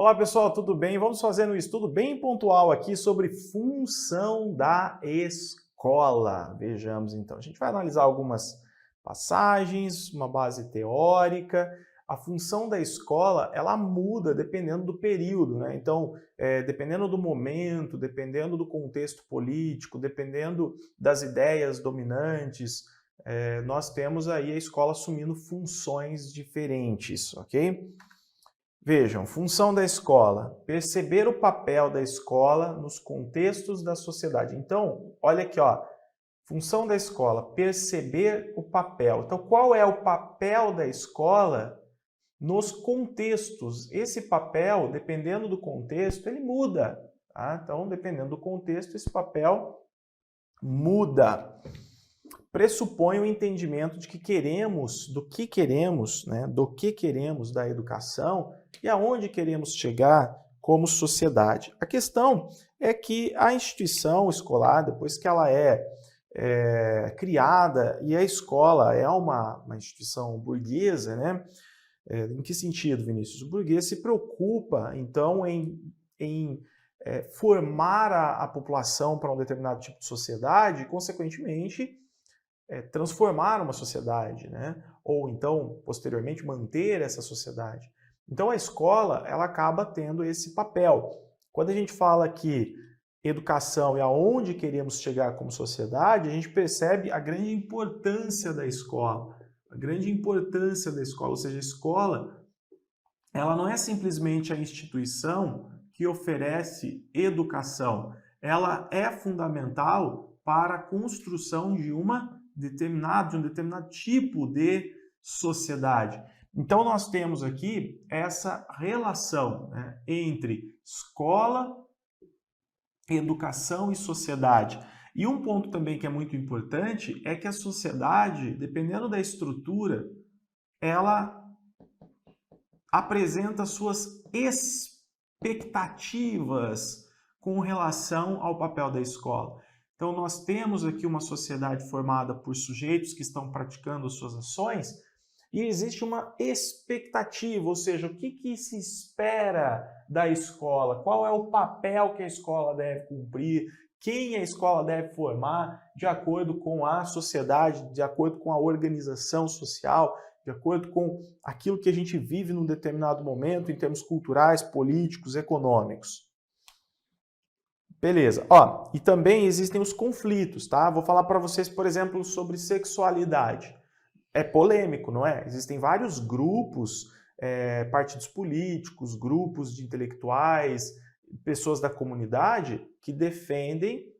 Olá pessoal, tudo bem? Vamos fazer um estudo bem pontual aqui sobre função da escola. Vejamos então, a gente vai analisar algumas passagens, uma base teórica. A função da escola, ela muda dependendo do período, né? Então, dependendo do momento, dependendo do contexto político, dependendo das ideias dominantes, nós temos aí a escola assumindo funções diferentes, ok? Vejam, função da escola, perceber o papel da escola nos contextos da sociedade. Então, olha aqui, ó, função da escola, perceber o papel. Então, qual é o papel da escola nos contextos? Esse papel, dependendo do contexto, ele muda, tá? Então, dependendo do contexto, esse papel muda. Pressupõe o entendimento de que queremos, do que queremos, né, do que queremos da educação e aonde queremos chegar como sociedade. A questão é que a instituição escolar, depois que ela é criada, e a escola é uma instituição burguesa, né? Em que sentido, Vinícius? O burguês se preocupa, então, em formar a população para um determinado tipo de sociedade e, consequentemente, transformar uma sociedade, né? Ou então, posteriormente, manter essa sociedade. Então, a escola, ela acaba tendo esse papel. Quando a gente fala que educação é aonde queremos chegar como sociedade, a gente percebe a grande importância da escola. A grande importância da escola, ou seja, a escola, ela não é simplesmente a instituição que oferece educação. Ela é fundamental para a construção de um determinado tipo de sociedade. Então, nós temos aqui essa relação, né, entre escola, educação e sociedade. E um ponto também que é muito importante é que a sociedade, dependendo da estrutura, ela apresenta suas expectativas com relação ao papel da escola. Então, nós temos aqui uma sociedade formada por sujeitos que estão praticando suas ações e existe uma expectativa, ou seja, o que se espera da escola, qual é o papel que a escola deve cumprir, quem a escola deve formar de acordo com a sociedade, de acordo com a organização social, de acordo com aquilo que a gente vive num determinado momento em termos culturais, políticos, econômicos. Beleza. Ó, e também existem os conflitos, tá? Vou falar para vocês, por exemplo, sobre sexualidade. É polêmico, não é? Existem vários grupos, partidos políticos, grupos de intelectuais, pessoas da comunidade que defendem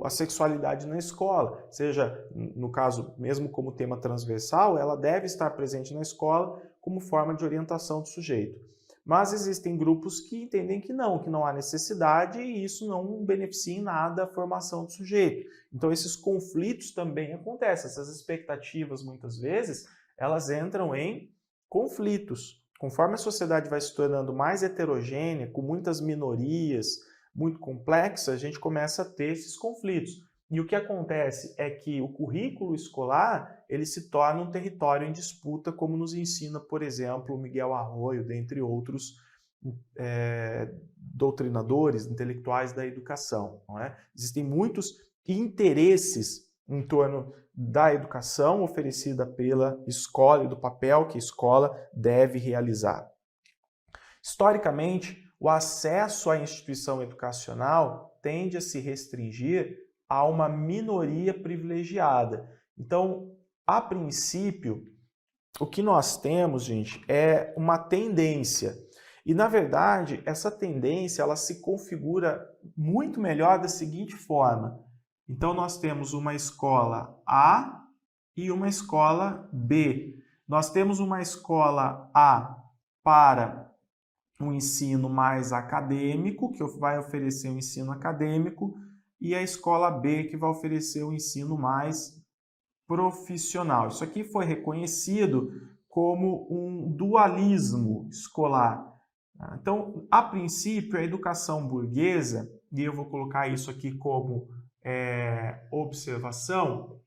a sexualidade na escola, seja, no caso, mesmo como tema transversal, ela deve estar presente na escola como forma de orientação do sujeito. Mas existem grupos que entendem que não há necessidade e isso não beneficia em nada a formação do sujeito. Então esses conflitos também acontecem, essas expectativas muitas vezes, elas entram em conflitos. Conforme a sociedade vai se tornando mais heterogênea, com muitas minorias, muito complexa, a gente começa a ter esses conflitos. E o que acontece é que o currículo escolar, ele se torna um território em disputa, como nos ensina, por exemplo, o Miguel Arroyo, dentre outros doutrinadores, intelectuais da educação. Não é? Existem muitos interesses em torno da educação oferecida pela escola e do papel que a escola deve realizar. Historicamente, o acesso à instituição educacional tende a se restringir a uma minoria privilegiada. Então, a princípio, o que nós temos, gente, é uma tendência. E, na verdade, essa tendência ela se configura muito melhor da seguinte forma. Então, nós temos uma escola A e uma escola B. Nós temos uma escola A para um ensino mais acadêmico, que vai oferecer um ensino acadêmico, e a escola B, que vai oferecer um ensino mais profissional. Isso aqui foi reconhecido como um dualismo escolar. Então, a princípio, a educação burguesa, e eu vou colocar isso aqui como observação,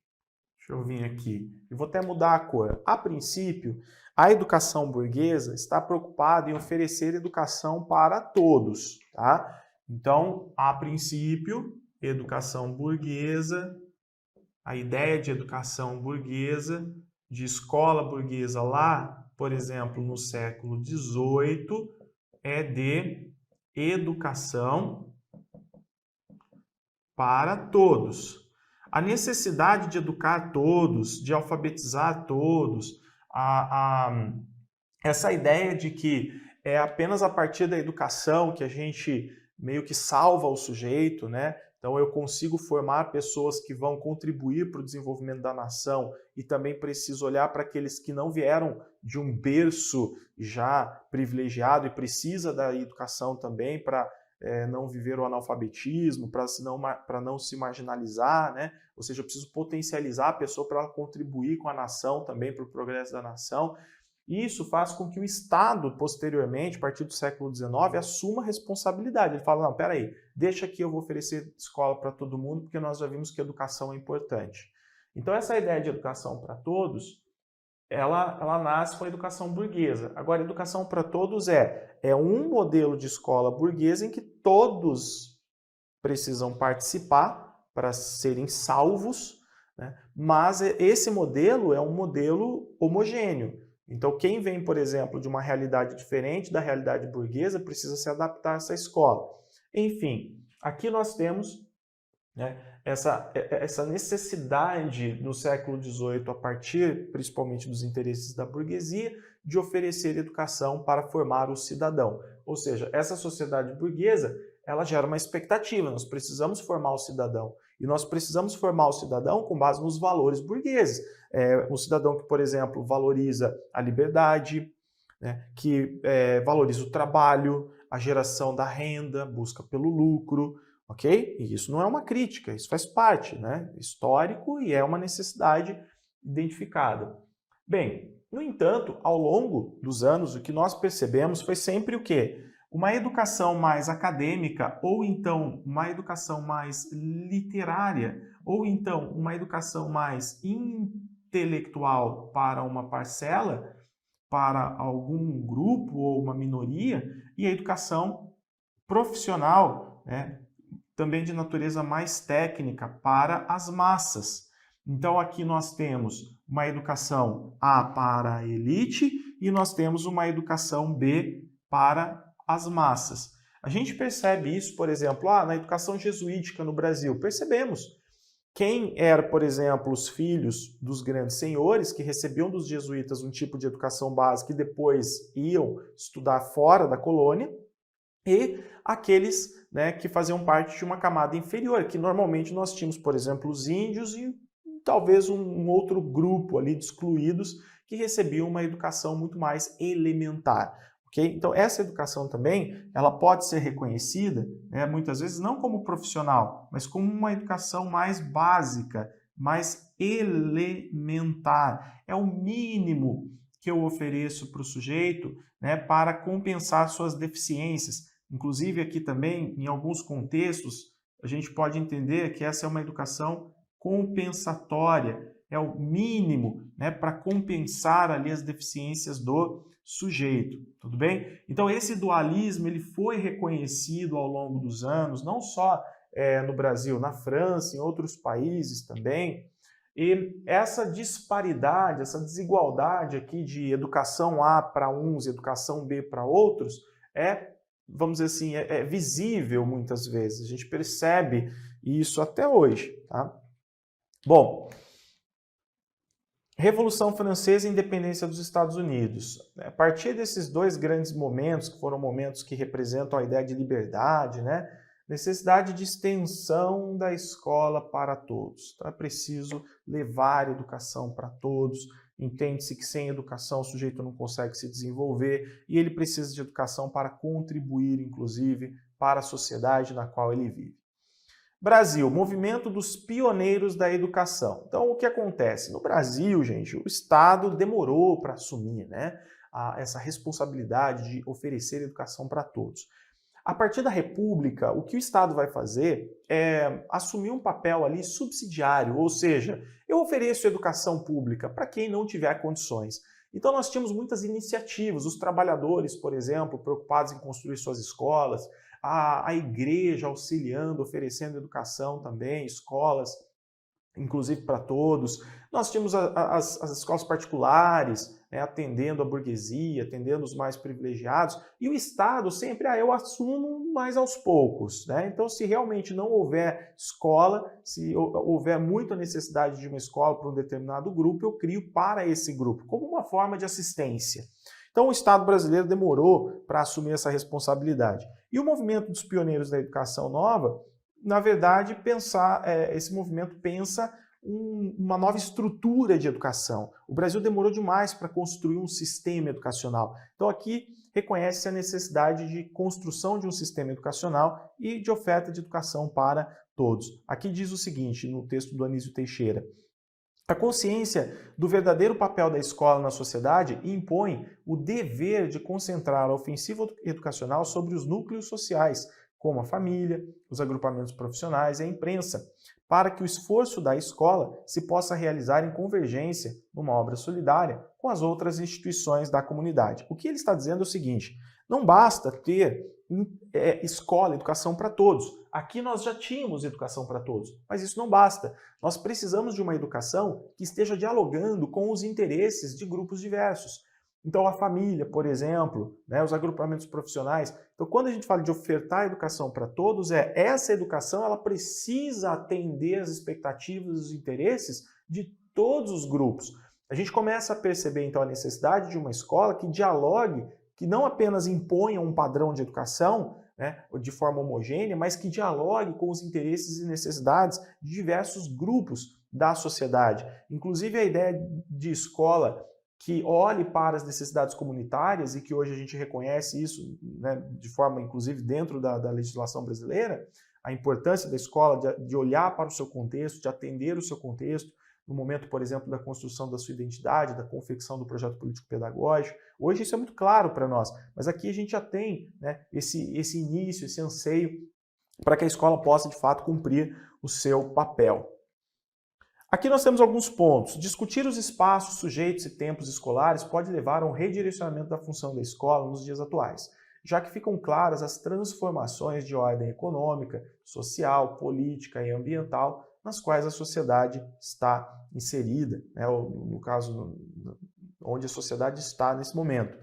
Deixa eu vir aqui. Eu vou até mudar a cor. A princípio, a educação burguesa está preocupada em oferecer educação para todos, tá? Então, a princípio, educação burguesa, a ideia de educação burguesa, de escola burguesa lá, por exemplo, no século XVIII, é de educação para todos. A necessidade de educar todos, de alfabetizar todos, essa ideia de que é apenas a partir da educação que a gente meio que salva o sujeito, né? Então eu consigo formar pessoas que vão contribuir para o desenvolvimento da nação e também preciso olhar para aqueles que não vieram de um berço já privilegiado e precisa da educação também para não viver o analfabetismo, para não se marginalizar, né? Ou seja, eu preciso potencializar a pessoa para ela contribuir com a nação também, para o progresso da nação. Isso faz com que o Estado, posteriormente, a partir do século XIX, assuma a responsabilidade. Ele fala, não, peraí, deixa aqui, eu vou oferecer escola para todo mundo, porque nós já vimos que a educação é importante. Então, essa ideia de educação para todos, ela nasce com a educação burguesa. Agora, a educação para todos é um modelo de escola burguesa em que todos precisam participar para serem salvos, né? Mas esse modelo é um modelo homogêneo. Então, quem vem, por exemplo, de uma realidade diferente da realidade burguesa precisa se adaptar a essa escola. Enfim, aqui nós temos, né, essa necessidade no século XVIII, a partir principalmente dos interesses da burguesia, de oferecer educação para formar o cidadão. Ou seja, essa sociedade burguesa, ela gera uma expectativa, nós precisamos formar o cidadão. E nós precisamos formar o cidadão com base nos valores burgueses. Um cidadão que, por exemplo, valoriza a liberdade, né, que valoriza o trabalho, a geração da renda, busca pelo lucro, ok? E isso não é uma crítica, isso faz parte, né? Histórico e é uma necessidade identificada. Bem, no entanto, ao longo dos anos, o que nós percebemos foi sempre o quê? Uma educação mais acadêmica, ou então uma educação mais literária, ou então uma educação mais intelectual para uma parcela, para algum grupo ou uma minoria, e a educação profissional, né, também de natureza mais técnica para as massas. Então aqui nós temos uma educação A para a elite e nós temos uma educação B para as massas. A gente percebe isso, por exemplo, na educação jesuítica no Brasil. Percebemos. Quem era, por exemplo, os filhos dos grandes senhores, que recebiam dos jesuítas um tipo de educação básica e depois iam estudar fora da colônia, e aqueles, né, que faziam parte de uma camada inferior, que normalmente nós tínhamos, por exemplo, os índios e talvez um outro grupo ali de excluídos que recebiam uma educação muito mais elementar. Okay? Então, essa educação também, ela pode ser reconhecida, né, muitas vezes não como profissional, mas como uma educação mais básica, mais elementar. É o mínimo que eu ofereço para o sujeito, né, para compensar suas deficiências. Inclusive, aqui também, em alguns contextos, a gente pode entender que essa é uma educação compensatória, é o mínimo, né, para compensar ali as deficiências do sujeito, tudo bem? Então esse dualismo ele foi reconhecido ao longo dos anos, não só no Brasil, na França, em outros países também, e essa disparidade, essa desigualdade aqui de educação A para uns e educação B para outros vamos dizer assim, é visível muitas vezes, a gente percebe isso até hoje, tá? Bom, Revolução Francesa e Independência dos Estados Unidos. A partir desses dois grandes momentos, que foram momentos que representam a ideia de liberdade, né? Necessidade de extensão da escola para todos. Então é preciso levar educação para todos. Entende-se que sem educação o sujeito não consegue se desenvolver e ele precisa de educação para contribuir, inclusive, para a sociedade na qual ele vive. Brasil, movimento dos pioneiros da educação. Então, o que acontece? No Brasil, gente, o Estado demorou para assumir, né, essa responsabilidade de oferecer educação para todos. A partir da República, o que o Estado vai fazer é assumir um papel ali subsidiário, ou seja, eu ofereço educação pública para quem não tiver condições. Então nós tínhamos muitas iniciativas, os trabalhadores, por exemplo, preocupados em construir suas escolas, a igreja auxiliando, oferecendo educação também, escolas, inclusive para todos. Nós tínhamos as escolas particulares, né, atendendo a burguesia, atendendo os mais privilegiados, e o Estado sempre, eu assumo mais aos poucos, né? Então, se realmente não houver escola, se houver muita necessidade de uma escola para um determinado grupo, eu crio para esse grupo, como uma forma de assistência. Então, o Estado brasileiro demorou para assumir essa responsabilidade. E o movimento dos pioneiros da educação nova, na verdade, esse movimento pensa uma nova estrutura de educação. O Brasil demorou demais para construir um sistema educacional. Então aqui reconhece a necessidade de construção de um sistema educacional e de oferta de educação para todos. Aqui diz o seguinte, no texto do Anísio Teixeira: a consciência do verdadeiro papel da escola na sociedade impõe o dever de concentrar a ofensiva educacional sobre os núcleos sociais, como a família, os agrupamentos profissionais e a imprensa, para que o esforço da escola se possa realizar em convergência numa obra solidária com as outras instituições da comunidade. O que ele está dizendo é o seguinte: não basta ter escola, educação para todos. Aqui nós já tínhamos educação para todos, mas isso não basta. Nós precisamos de uma educação que esteja dialogando com os interesses de grupos diversos. Então a família, por exemplo, né, os agrupamentos profissionais. Então quando a gente fala de ofertar educação para todos, essa educação ela precisa atender às expectativas e os interesses de todos os grupos. A gente começa a perceber então a necessidade de uma escola que dialogue, que não apenas imponha um padrão de educação, né, de forma homogênea, mas que dialogue com os interesses e necessidades de diversos grupos da sociedade. Inclusive a ideia de escola que olhe para as necessidades comunitárias, e que hoje a gente reconhece isso, né, de forma, inclusive, dentro da legislação brasileira, a importância da escola de olhar para o seu contexto, de atender o seu contexto, no momento, por exemplo, da construção da sua identidade, da confecção do projeto político-pedagógico. Hoje isso é muito claro para nós, mas aqui a gente já tem, né, esse início, esse anseio para que a escola possa, de fato, cumprir o seu papel. Aqui nós temos alguns pontos. Discutir os espaços, sujeitos e tempos escolares pode levar a um redirecionamento da função da escola nos dias atuais, já que ficam claras as transformações de ordem econômica, social, política e ambiental nas quais a sociedade está inserida, né? No caso, onde a sociedade está nesse momento.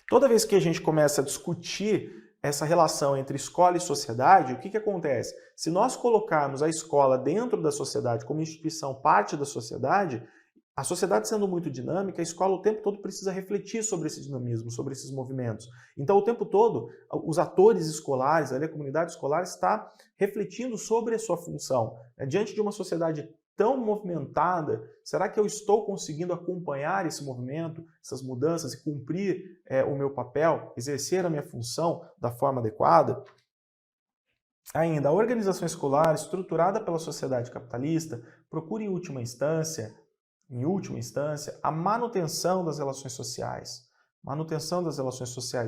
Toda vez que a gente começa a discutir essa relação entre escola e sociedade, o que acontece? Se nós colocarmos a escola dentro da sociedade como instituição parte da sociedade, a sociedade sendo muito dinâmica, a escola o tempo todo precisa refletir sobre esse dinamismo, sobre esses movimentos. Então, o tempo todo, os atores escolares, a comunidade escolar está refletindo sobre a sua função. Diante de uma sociedade tão movimentada, será que eu estou conseguindo acompanhar esse movimento, essas mudanças e cumprir o meu papel, exercer a minha função da forma adequada? Ainda, a organização escolar estruturada pela sociedade capitalista procura em última instância, a manutenção das relações sociais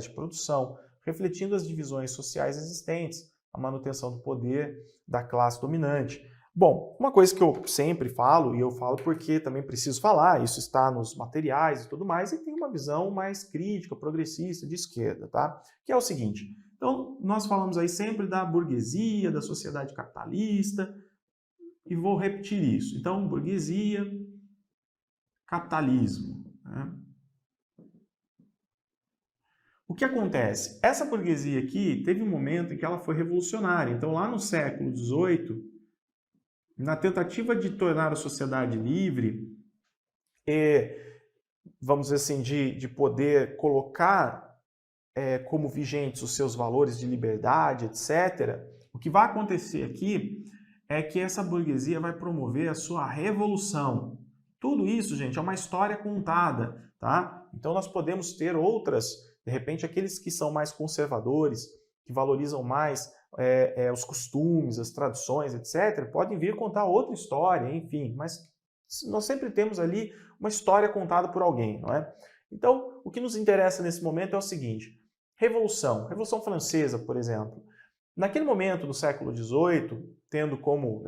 de produção, refletindo as divisões sociais existentes, a manutenção do poder da classe dominante. Bom, uma coisa que eu sempre falo, e eu falo porque também preciso falar, isso está nos materiais e tudo mais, e tem uma visão mais crítica, progressista, de esquerda, tá? Que é o seguinte, então nós falamos aí sempre da burguesia, da sociedade capitalista, e vou repetir isso. Então, burguesia, capitalismo, né? O que acontece? Essa burguesia aqui teve um momento em que ela foi revolucionária. Então, lá no século XVIII, na tentativa de tornar a sociedade livre, vamos dizer assim, de poder colocar como vigentes os seus valores de liberdade, etc., o que vai acontecer aqui é que essa burguesia vai promover a sua revolução. Tudo isso, gente, é uma história contada, tá? Então nós podemos ter outras, de repente aqueles que são mais conservadores, que valorizam mais os costumes, as tradições, etc., podem vir contar outra história, enfim, mas nós sempre temos ali uma história contada por alguém, não é? Então, o que nos interessa nesse momento é o seguinte, Revolução Francesa, por exemplo. Naquele momento do século XVIII, tendo como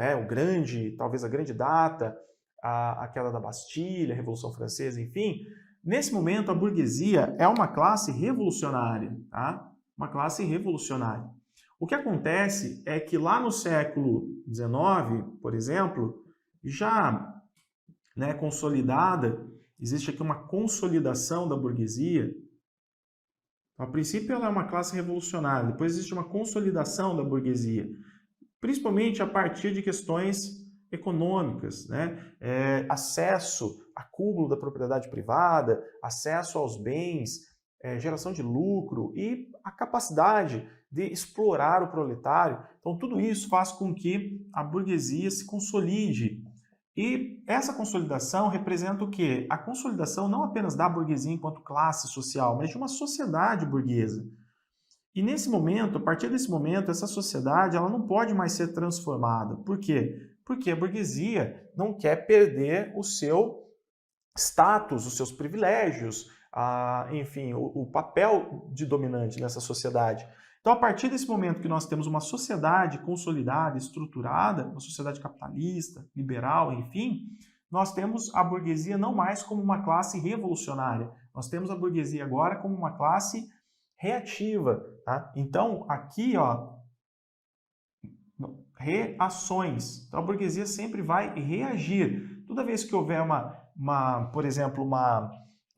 talvez a grande data, a queda da Bastilha, a Revolução Francesa, enfim, nesse momento a burguesia é uma classe revolucionária, tá? Uma classe revolucionária. O que acontece é que lá no século XIX, por exemplo, já consolidada, existe aqui uma consolidação da burguesia. A princípio ela é uma classe revolucionária, depois existe uma consolidação da burguesia, principalmente a partir de questões econômicas, acesso, acúmulo da propriedade privada, acesso aos bens, geração de lucro e a capacidade de explorar o proletário. Então tudo isso faz com que a burguesia se consolide. E essa consolidação representa o quê? A consolidação não apenas da burguesia enquanto classe social, mas de uma sociedade burguesa. E nesse momento, a partir desse momento, essa sociedade ela não pode mais ser transformada. Por quê? Porque a burguesia não quer perder o seu status, os seus privilégios, enfim, o papel de dominante nessa sociedade. Então, a partir desse momento que nós temos uma sociedade consolidada, estruturada, uma sociedade capitalista, liberal, enfim, nós temos a burguesia não mais como uma classe revolucionária, nós temos a burguesia agora como uma classe reativa. Tá? Então, aqui, reações. Então, a burguesia sempre vai reagir. Toda vez que houver por exemplo, uma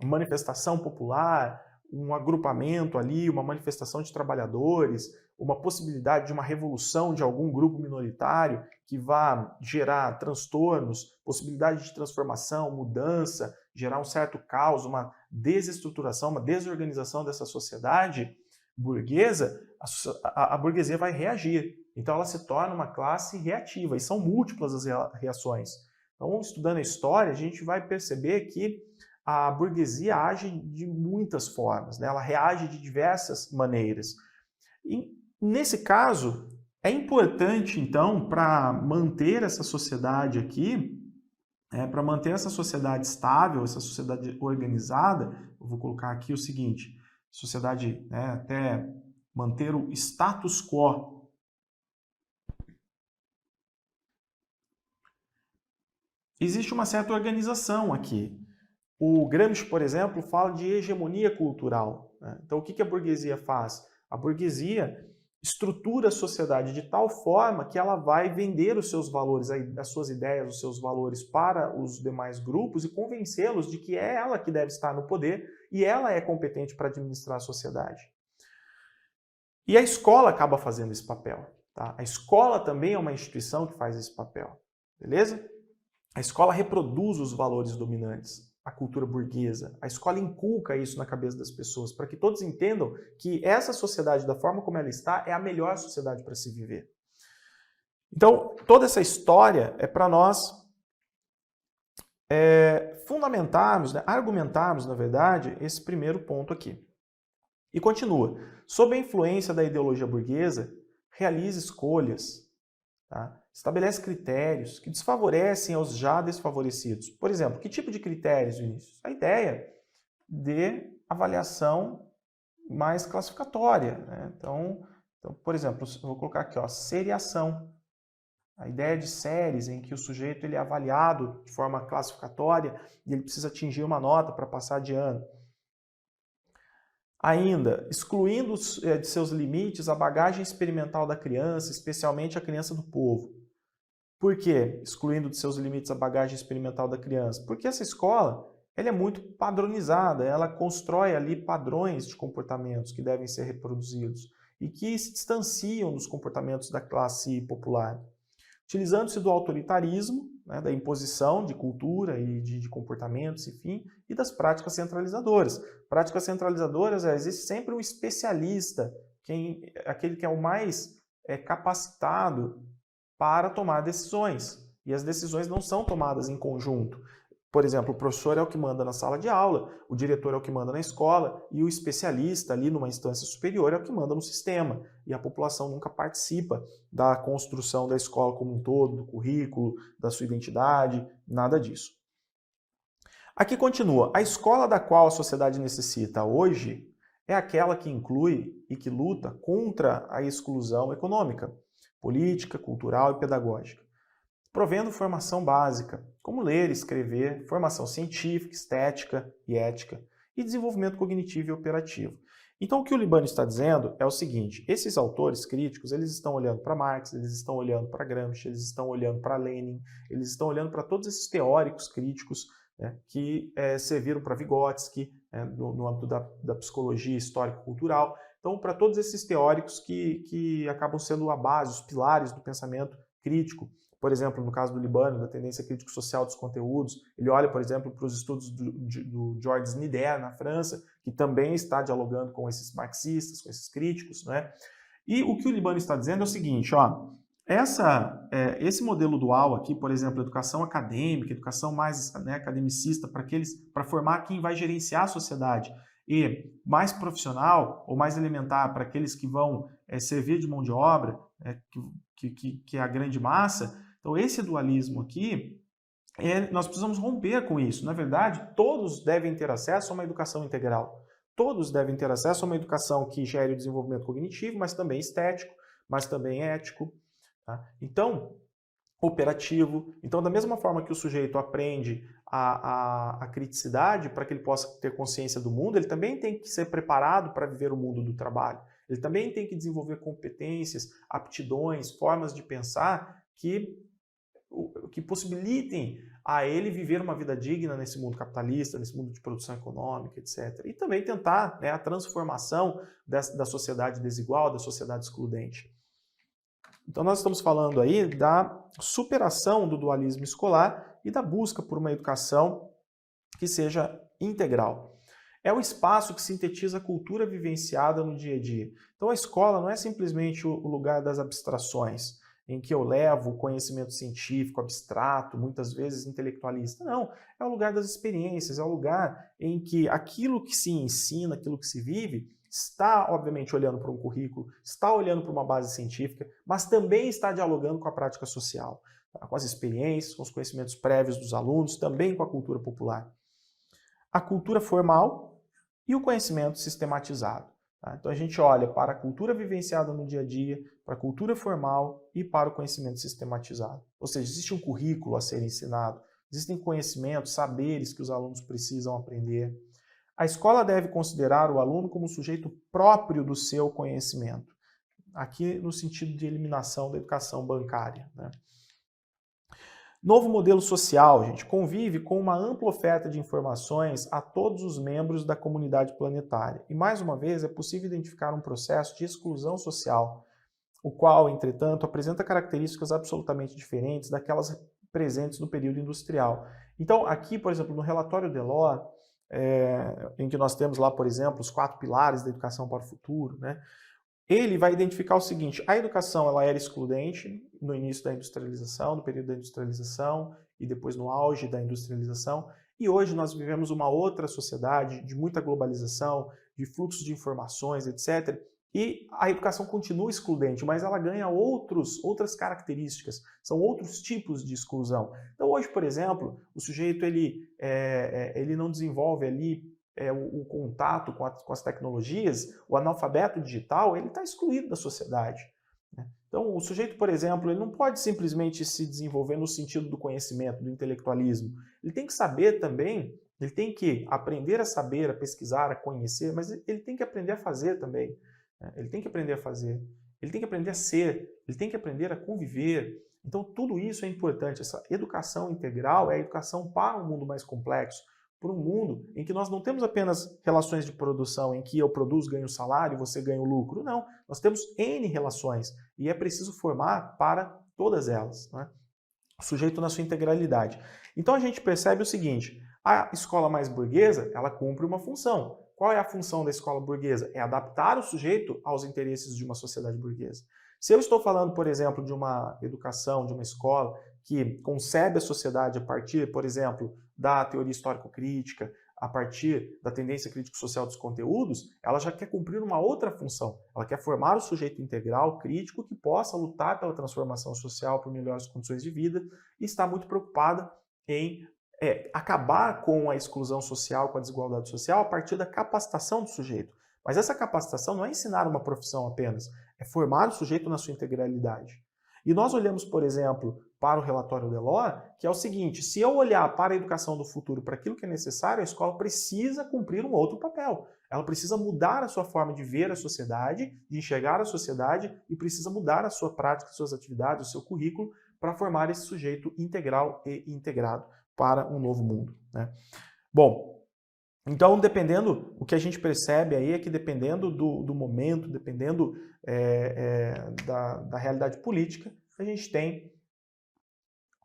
manifestação popular, um agrupamento ali, uma manifestação de trabalhadores, uma possibilidade de uma revolução de algum grupo minoritário que vá gerar transtornos, possibilidade de transformação, mudança, gerar um certo caos, uma desestruturação, uma desorganização dessa sociedade burguesa, a burguesia vai reagir. Então ela se torna uma classe reativa, e são múltiplas as reações. Então, estudando a história, a gente vai perceber que a burguesia age de muitas formas, ela reage de diversas maneiras. E, nesse caso, é importante, então, para manter essa sociedade aqui, para manter essa sociedade estável, essa sociedade organizada, eu vou colocar aqui o seguinte, sociedade, até manter o status quo. Existe uma certa organização aqui. O Gramsci, por exemplo, fala de hegemonia cultural. Então, o que a burguesia faz? A burguesia estrutura a sociedade de tal forma que ela vai vender os seus valores, as suas ideias, os seus valores para os demais grupos e convencê-los de que é ela que deve estar no poder e ela é competente para administrar a sociedade. E a escola acaba fazendo esse papel. Tá? A escola também é uma instituição que faz esse papel. Beleza? A escola reproduz os valores dominantes, a cultura burguesa. A escola inculca isso na cabeça das pessoas, para que todos entendam que essa sociedade, da forma como ela está, é a melhor sociedade para se viver. Então, toda essa história é para nós fundamentarmos, argumentarmos, na verdade, esse primeiro ponto aqui. E continua. Sob a influência da ideologia burguesa, realiza escolhas, tá? Estabelece critérios que desfavorecem aos já desfavorecidos. Por exemplo, que tipo de critérios, Vinícius? A ideia de avaliação mais classificatória. Então, por exemplo, eu vou colocar aqui, seriação. A ideia de séries em que o sujeito ele é avaliado de forma classificatória e ele precisa atingir uma nota para passar de ano. Ainda, excluindo de seus limites a bagagem experimental da criança, especialmente a criança do povo. Por quê? Excluindo de seus limites a bagagem experimental da criança? Porque essa escola ela é muito padronizada, ela constrói ali padrões de comportamentos que devem ser reproduzidos e que se distanciam dos comportamentos da classe popular. Utilizando-se do autoritarismo, da imposição de cultura e de comportamentos, enfim, e das práticas centralizadoras. Práticas centralizadoras, existe sempre um especialista, aquele que é o mais capacitado para tomar decisões. E as decisões não são tomadas em conjunto. Por exemplo, o professor é o que manda na sala de aula, o diretor é o que manda na escola e o especialista ali numa instância superior é o que manda no sistema. E a população nunca participa da construção da escola como um todo, do currículo, da sua identidade, nada disso. Aqui continua. A escola da qual a sociedade necessita hoje é aquela que inclui e que luta contra a exclusão econômica, política, cultural e pedagógica, provendo formação básica, como ler, escrever, formação científica, estética e ética, e desenvolvimento cognitivo e operativo. Então, o que o Libânio está dizendo é o seguinte: esses autores críticos, eles estão olhando para Marx, eles estão olhando para Gramsci, eles estão olhando para Lenin, eles estão olhando para todos esses teóricos críticos, né, que serviram para Vygotsky, no âmbito da psicologia histórico-cultural. Então, para todos esses teóricos que acabam sendo a base, os pilares do pensamento crítico. Por exemplo, no caso do Libânio, da tendência crítico-social dos conteúdos, ele olha, por exemplo, para os estudos do Georges Nider, na França, que também está dialogando com esses marxistas, com esses críticos, né? E o que o Libânio está dizendo é o seguinte, ó, esse modelo dual aqui, por exemplo, educação acadêmica, educação mais, né, academicista, para formar quem vai gerenciar a sociedade, e mais profissional ou mais elementar para aqueles que vão servir de mão de obra, que é a grande massa. Então, esse dualismo aqui, nós precisamos romper com isso. Na verdade, todos devem ter acesso a uma educação integral. Todos devem ter acesso a uma educação que gere o desenvolvimento cognitivo, mas também estético, mas também ético. Tá? Então, operativo. Então, da mesma forma que o sujeito aprende a criticidade para que ele possa ter consciência do mundo, ele também tem que ser preparado para viver o mundo do trabalho. Ele também tem que desenvolver competências, aptidões, formas de pensar que possibilitem a ele viver uma vida digna nesse mundo capitalista, nesse mundo de produção econômica, etc. E também tentar, né, a transformação da sociedade desigual, da sociedade excludente. Então nós estamos falando aí da superação do dualismo escolar e da busca por uma educação que seja integral. É o espaço que sintetiza a cultura vivenciada no dia a dia. Então a escola não é simplesmente o lugar das abstrações, em que eu levo o conhecimento científico, abstrato, muitas vezes intelectualista. Não, é o lugar das experiências, é o lugar em que aquilo que se ensina, aquilo que se vive, está, obviamente, olhando para um currículo, está olhando para uma base científica, mas também está dialogando com a prática social, tá? Com as experiências, com os conhecimentos prévios dos alunos, também com a cultura popular. A cultura formal e o conhecimento sistematizado. Tá? Então a gente olha para a cultura vivenciada no dia a dia, para a cultura formal e para o conhecimento sistematizado. Ou seja, existe um currículo a ser ensinado, existem conhecimentos, saberes que os alunos precisam aprender. A escola deve considerar o aluno como sujeito próprio do seu conhecimento, aqui no sentido de eliminação da educação bancária, né? Novo modelo social, gente, convive com uma ampla oferta de informações a todos os membros da comunidade planetária. E, mais uma vez, é possível identificar um processo de exclusão social, o qual, entretanto, apresenta características absolutamente diferentes daquelas presentes no período industrial. Então, aqui, por exemplo, no relatório Delors, em que nós temos lá, por exemplo, os 4 pilares da educação para o futuro, né? Ele vai identificar o seguinte: a educação ela era excludente no início da industrialização, no período da industrialização e depois no auge da industrialização, e hoje nós vivemos uma outra sociedade de muita globalização, de fluxo de informações, etc. E a educação continua excludente, mas ela ganha outras características, são outros tipos de exclusão. Então hoje, por exemplo, o sujeito ele não desenvolve ali o contato com as tecnologias, o analfabeto digital, ele está excluído da sociedade, né? Então, o sujeito, por exemplo, ele não pode simplesmente se desenvolver no sentido do conhecimento, do intelectualismo. Ele tem que saber também, ele tem que aprender a saber, a pesquisar, a conhecer, mas ele tem que aprender a fazer também, né? Ele tem que aprender a fazer, ele tem que aprender a ser, ele tem que aprender a conviver. Então, tudo isso é importante. Essa educação integral é a educação para um mundo mais complexo, por um mundo em que nós não temos apenas relações de produção em que eu produzo, ganho salário, você ganha o lucro. Não, nós temos N relações e é preciso formar para todas elas, né? O sujeito na sua integralidade. Então a gente percebe o seguinte: a escola mais burguesa, ela cumpre uma função. Qual é a função da escola burguesa? É adaptar o sujeito aos interesses de uma sociedade burguesa. Se eu estou falando, por exemplo, de uma educação, de uma escola que concebe a sociedade a partir, por exemplo, da teoria histórico-crítica, a partir da tendência crítico-social dos conteúdos, ela já quer cumprir uma outra função. Ela quer formar o sujeito integral, crítico, que possa lutar pela transformação social, por melhores condições de vida, e está muito preocupada em acabar com a exclusão social, com a desigualdade social, a partir da capacitação do sujeito, Mas essa capacitação não é ensinar uma profissão apenas, é formar o sujeito na sua integralidade. E nós olhamos, por exemplo, para o relatório Delors, que é o seguinte: se eu olhar para a educação do futuro, para aquilo que é necessário, a escola precisa cumprir um outro papel. Ela precisa mudar a sua forma de ver a sociedade, de enxergar a sociedade, e precisa mudar a sua prática, suas atividades, o seu currículo, para formar esse sujeito integral e integrado para um novo mundo, né? Bom, então, dependendo, o que a gente percebe aí é que dependendo do momento, dependendo da realidade política, a gente tem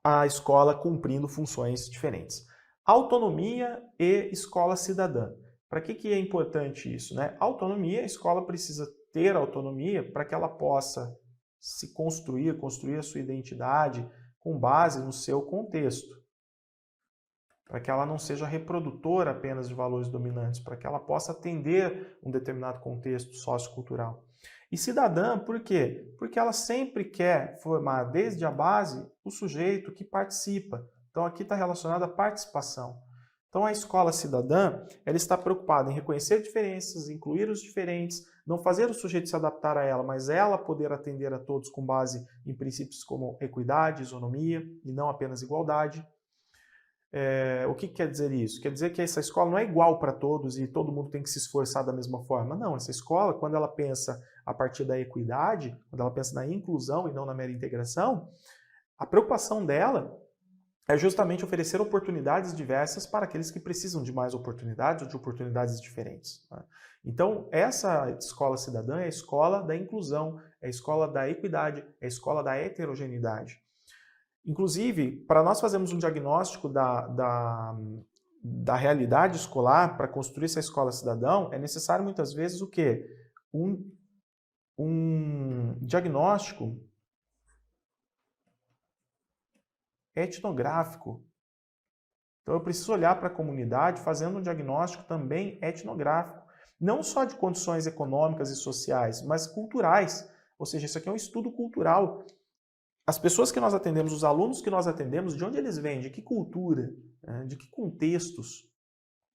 a escola cumprindo funções diferentes. Autonomia e escola cidadã. Para que é importante isso, né? Autonomia, a escola precisa ter autonomia para que ela possa se construir a sua identidade com base no seu contexto. Para que ela não seja reprodutora apenas de valores dominantes, para que ela possa atender um determinado contexto sociocultural. E cidadã, por quê? Porque ela sempre quer formar desde a base o sujeito que participa. Então aqui está relacionado à participação. Então a escola cidadã, ela está preocupada em reconhecer diferenças, incluir os diferentes, não fazer o sujeito se adaptar a ela, mas ela poder atender a todos com base em princípios como equidade, isonomia e não apenas igualdade. O que quer dizer isso? Quer dizer que essa escola não é igual para todos e todo mundo tem que se esforçar da mesma forma. Não, essa escola, quando ela pensa a partir da equidade, quando ela pensa na inclusão e não na mera integração, a preocupação dela é justamente oferecer oportunidades diversas para aqueles que precisam de mais oportunidades ou de oportunidades diferentes, né? Então, essa escola cidadã é a escola da inclusão, é a escola da equidade, é a escola da heterogeneidade. Inclusive, para nós fazermos um diagnóstico da realidade escolar, para construir essa escola cidadã, é necessário muitas vezes o quê? Um diagnóstico etnográfico. Então eu preciso olhar para a comunidade fazendo um diagnóstico também etnográfico, não só de condições econômicas e sociais, mas culturais. Ou seja, isso aqui é um estudo cultural. As pessoas que nós atendemos, os alunos que nós atendemos, de onde eles vêm, de que cultura, de que contextos.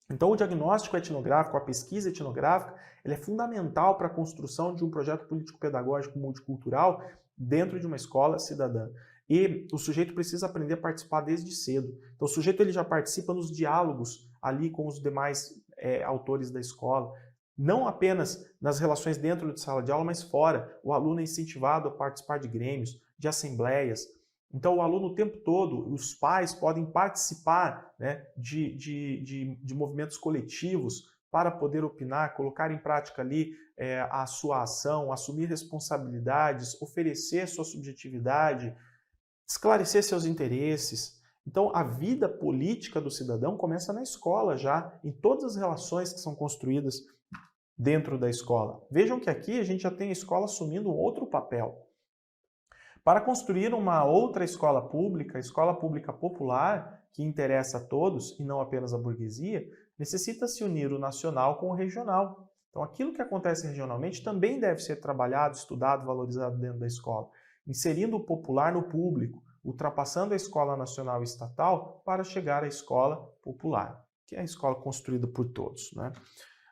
Então o diagnóstico etnográfico, a pesquisa etnográfica, ele é fundamental para a construção de um projeto político-pedagógico multicultural dentro de uma escola cidadã. E o sujeito precisa aprender a participar desde cedo. Então o sujeito ele já participa nos diálogos ali com os demais autores da escola. Não apenas nas relações dentro de sala de aula, mas fora. O aluno é incentivado a participar de grêmios, de assembleias. Então o aluno o tempo todo, os pais podem participar, né, de movimentos coletivos para poder opinar, colocar em prática ali a sua ação, assumir responsabilidades, oferecer sua subjetividade, esclarecer seus interesses. Então, a vida política do cidadão começa na escola já, em todas as relações que são construídas dentro da escola. Vejam que aqui a gente já tem a escola assumindo um outro papel. Para construir uma outra escola pública popular, que interessa a todos e não apenas a burguesia, necessita-se unir o nacional com o regional. Então, aquilo que acontece regionalmente também deve ser trabalhado, estudado, valorizado dentro da escola, inserindo o popular no público, ultrapassando a escola nacional e estatal para chegar à escola popular, que é a escola construída por todos, né?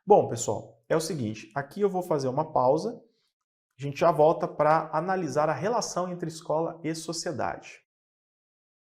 Bom, pessoal, é o seguinte, aqui eu vou fazer uma pausa, a gente já volta para analisar a relação entre escola e sociedade.